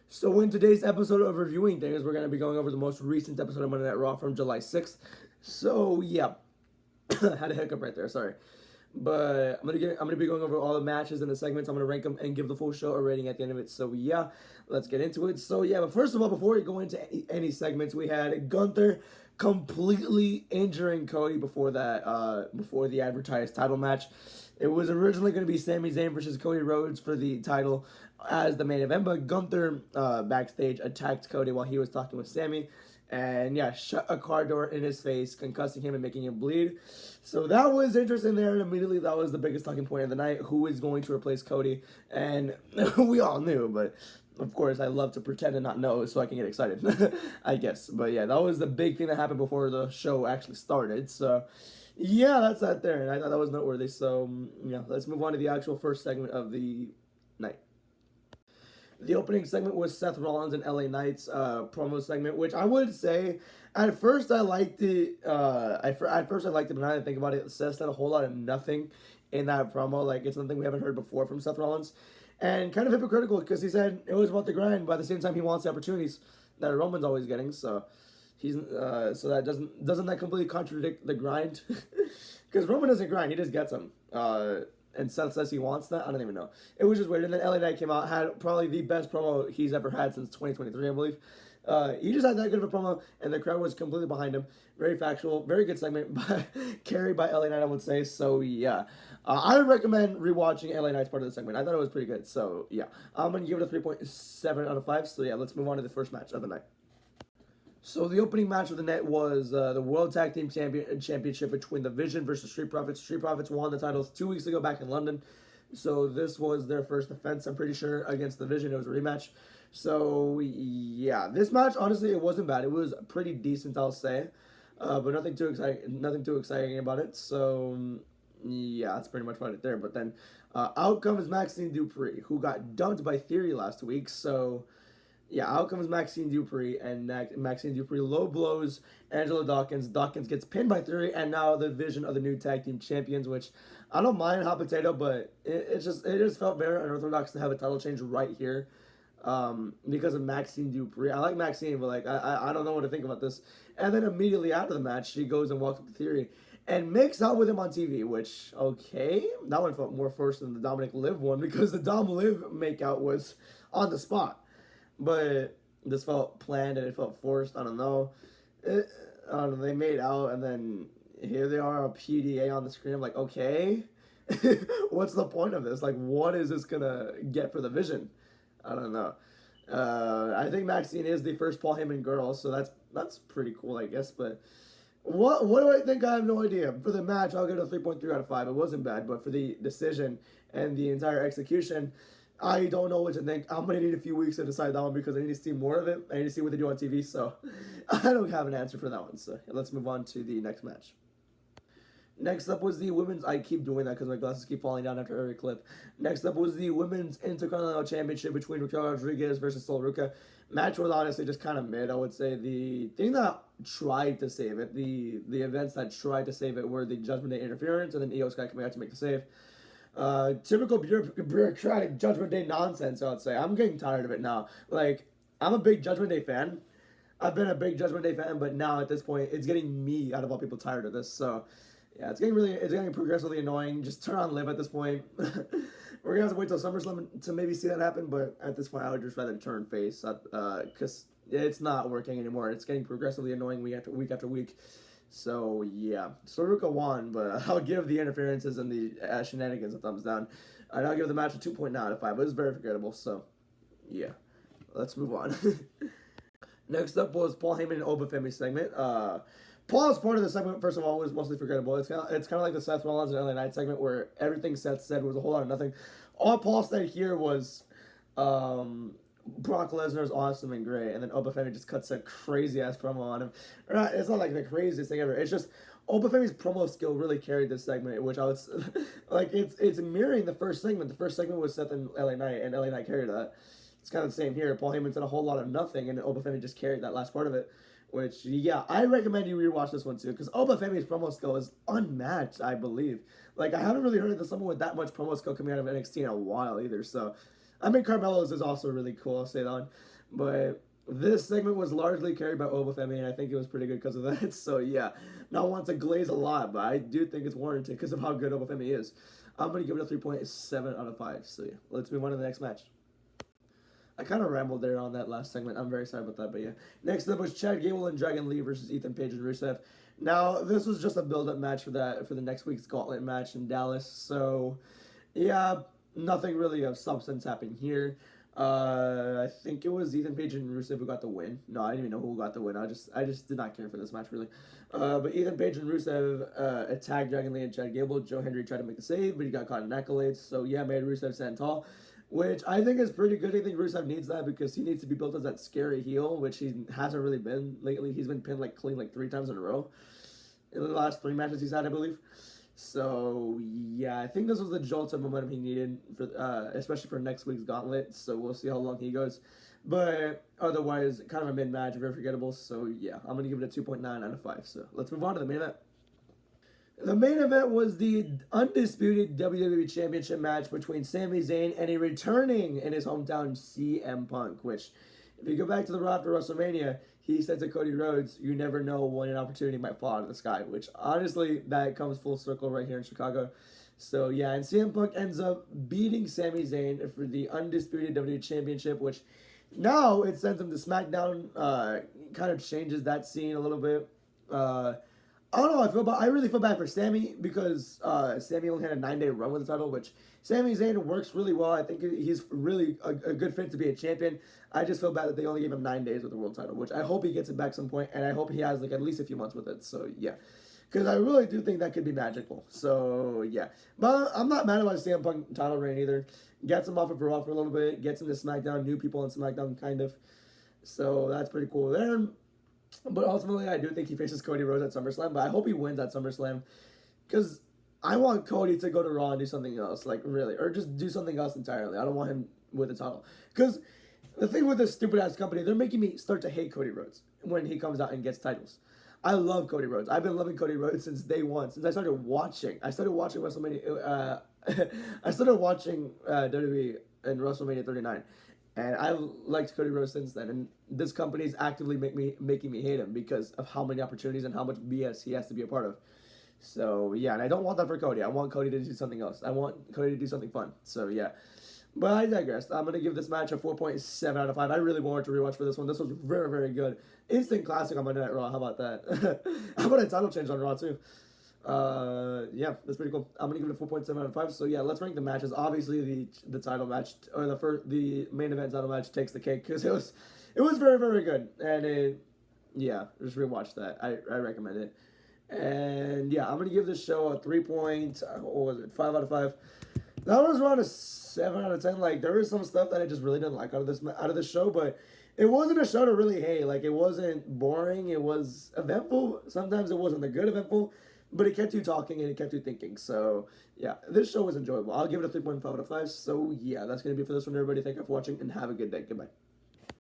So in today's episode of Reviewing Things, we're going to be going over the most recent episode of Monday Night Raw from July 6th. So yeah, had a hiccup right there, sorry. But I'm gonna be going over all the matches and the segments. I'm gonna rank them and give the full show a rating at the end of it. So yeah, let's get into it. So yeah, but first of all, before we go into any segments, we had Gunther completely injuring Cody before the advertised title match. It was originally going to be Sami Zayn versus Cody Rhodes for the title as the main event, but Gunther backstage attacked Cody while he was talking with Sami, and yeah, shut a car door in his face, concussing him and making him bleed. So that was interesting there, and immediately that was the biggest talking point of the night. Who is going to replace Cody? And we all knew, but of course, I love to pretend and not know so I can get excited, I guess. But yeah, that was the big thing that happened before the show actually started. So yeah, that's that there, and I thought that was noteworthy. So yeah, let's move on to the actual first segment of the night. The opening segment was Seth Rollins and LA Knight's promo segment, which I would say at first I liked it. At first I liked it, but now that I think about it, Seth said a whole lot of nothing in that promo. Like it's something we haven't heard before from Seth Rollins, and kind of hypocritical because he said it was about the grind, but at the same time he wants the opportunities that Roman's always getting. So he's so that doesn't that completely contradict the grind? Because Roman doesn't grind; he just gets them. And Seth says he wants that. I don't even know. It was just weird. And then LA Knight came out, had probably the best promo he's ever had since 2023, I believe. He just had that good of a promo, and the crowd was completely behind him. Very factual, very good segment, but carried by LA Knight, I would say. So yeah, I would recommend rewatching LA Knight's part of the segment. I thought it was pretty good. So yeah, I'm gonna give it a 3.7 out of 5. So yeah, let's move on to the first match of the night. So the opening match of the night was the World Tag Team Championship between the Vision versus Street Profits. Street Profits won the titles 2 weeks ago back in London. So this was their first defense, I'm pretty sure, against the Vision. It was a rematch. So yeah, this match, honestly, it wasn't bad. It was pretty decent, I'll say. But nothing too exciting. Nothing too exciting about it. So yeah, that's pretty much about it there. But then out comes Maxine Dupree, who got dumped by Theory last week. So yeah, out comes Maxine Dupree, and Maxine Dupree low blows Angela Dawkins. Dawkins gets pinned by Theory, and now the Vision of the new tag team champions, which I don't mind hot potato, but it just felt very unorthodox to have a title change right here, because of Maxine Dupree. I like Maxine, but like I don't know what to think about this. And then immediately after the match, she goes and walks up to Theory and makes out with him on TV, which, okay, that one felt more forced than the Dominic Liv one, because the Dom Liv makeout was on the spot. But this felt planned and it felt forced. I don't know. I don't know. They made out, and then here they are, a PDA on the screen. I'm like, okay, what's the point of this? Like, what is this gonna get for the Vision? I don't know. I think Maxine is the first Paul Heyman girl, so that's pretty cool, I guess. But what do I think? I have no idea. For the match, I'll give it a 3.3 out of 5. It wasn't bad, but for the decision and the entire execution, I don't know what to think. I'm going to need a few weeks to decide that one because I need to see more of it. I need to see what they do on TV, so I don't have an answer for that one. So let's move on to the next match. Next up was the women's... I keep doing that because my glasses keep falling down after every clip. Next up was the women's Intercontinental Championship between Raquel Rodriguez versus Sol Ruca. Match was honestly just kind of mid, I would say. The thing that tried to save it, the events that tried to save it were the Judgment Day interference and then Io Sky coming out to make the save. Typical bureaucratic Judgment Day nonsense, I would say. I'm getting tired of it now. Like, I'm a big Judgment Day fan. I've been a big Judgment Day fan, but now at this point, it's getting me, out of all people, tired of this. So, yeah, it's getting progressively annoying. Just turn on Liv at this point. We're gonna have to wait till SummerSlam to maybe see that happen, but at this point, I would just rather turn face, because it's not working anymore. It's getting progressively annoying week after week. So yeah, Soruka won, but I'll give the interferences and the shenanigans a thumbs down. And I'll give the match a 2.9 out of 5. It was very forgettable, so yeah. Let's move on. Next up was Paul Heyman and Obafemi segment. Paul's part of the segment, first of all, was mostly forgettable. It's kind of like the Seth Rollins and LA Knight segment where everything Seth said was a whole lot of nothing. All Paul said here was Brock Lesnar's awesome and great, and then Obafemi just cuts a crazy ass promo on him. It's not like the craziest thing ever. It's just Obafemi's promo skill really carried this segment, which I was like, it's mirroring the first segment. The first segment was Seth and LA Knight, and LA Knight carried that. It's kind of the same here. Paul Heyman said a whole lot of nothing, and Obafemi just carried that last part of it. Which, yeah, I recommend you rewatch this one too, because Obafemi's promo skill is unmatched, I believe. Like, I haven't really heard of someone with that much promo skill coming out of NXT in a while either, so I mean, Carmelo's is also really cool, I'll say that one. But this segment was largely carried by Obafemi, and I think it was pretty good because of that. So yeah, not want to glaze a lot, but I do think it's warranted because of how good Obafemi is. I'm gonna give it a 3.7 out of 5. So yeah, let's move on to the next match. I kind of rambled there on that last segment. I'm very sorry about that, but yeah. Next up was Chad Gable and Dragon Lee versus Ethan Page and Rusev. Now this was just a build-up match for the next week's Gauntlet match in Dallas. So yeah, nothing really of substance happened here. I think it was Ethan Page and Rusev who got the win. No, I didn't even know who got the win. I just did not care for this match really. But Ethan Page and Rusev attacked Dragon Lee and Chad Gable. Joe Hendry tried to make the save, but he got caught in accolades. So yeah, made Rusev stand tall, which I think is pretty good. I think Rusev needs that because he needs to be built as that scary heel, which he hasn't really been lately. He's been pinned like clean like 3 times in a row in the last 3 matches he's had, I believe. So yeah, I think this was the jolt of momentum he needed for, especially for next week's Gauntlet. So we'll see how long he goes. But otherwise, kind of a mid-match, very forgettable. So yeah, I'm gonna give it a 2.9 out of 5. So let's move on to the main event. The main event was the undisputed WWE Championship match between Sami Zayn and a returning in his hometown CM Punk, which, if you go back to the Raw after WrestleMania, he said to Cody Rhodes, "You never know when an opportunity might fall out of the sky," which honestly, that comes full circle right here in Chicago. So yeah, and CM Punk ends up beating Sami Zayn for the undisputed WWE Championship, which now it sends him to SmackDown. Kind of changes that scene a little bit. I don't know. I really feel bad for Sami because Sami only had a 9-day run with the title, which Sami Zayn works really well. I think he's really a good fit to be a champion. I just feel bad that they only gave him 9 days with the world title, which I hope he gets it back some point, and I hope he has like at least a few months with it. So yeah, because I really do think that could be magical. So yeah, but I'm not mad about CM Punk title reign either. Gets him off of Raw for a little bit, gets him to SmackDown, new people on SmackDown kind of. So that's pretty cool there. But ultimately, I do think he faces Cody Rhodes at SummerSlam, but I hope he wins at SummerSlam because I want Cody to go to Raw and do something else, like really, or just do something else entirely. I don't want him with the title because the thing with this stupid ass company, they're making me start to hate Cody Rhodes when he comes out and gets titles. I love Cody Rhodes. I've been loving Cody Rhodes since day one, since I started watching. I started watching WrestleMania. I started watching WWE in WrestleMania 39. And I liked Cody Rhodes since then, and this company is actively making me hate him because of how many opportunities and how much BS he has to be a part of. So yeah, and I don't want that for Cody. I want Cody to do something else. I want Cody to do something fun. So yeah, but I digress. I'm gonna give this match a 4.7 out of 5. I really wanted to rewatch for this one. This was very, very good. Instant classic on Monday Night Raw. How about that? How about a title change on Raw too? Yeah, that's pretty cool. I'm gonna give it a 4.7 out of 5. So yeah, let's rank the matches. Obviously, the title match or the main event title match takes the cake because it was very, very good, and yeah, just rewatch that. I recommend it. And yeah, I'm gonna give this show a 5 out of 5. That was around a 7 out of 10. Like there was some stuff that I just really didn't like out of this show, but it wasn't a show to really hate. Like it wasn't boring. It was eventful. Sometimes it wasn't the good eventful. But it kept you talking and it kept you thinking. So, yeah, this show was enjoyable. I'll give it a 3.5 out of 5. So, yeah, that's going to be for this one, everybody. Thank you for watching and have a good day. Goodbye.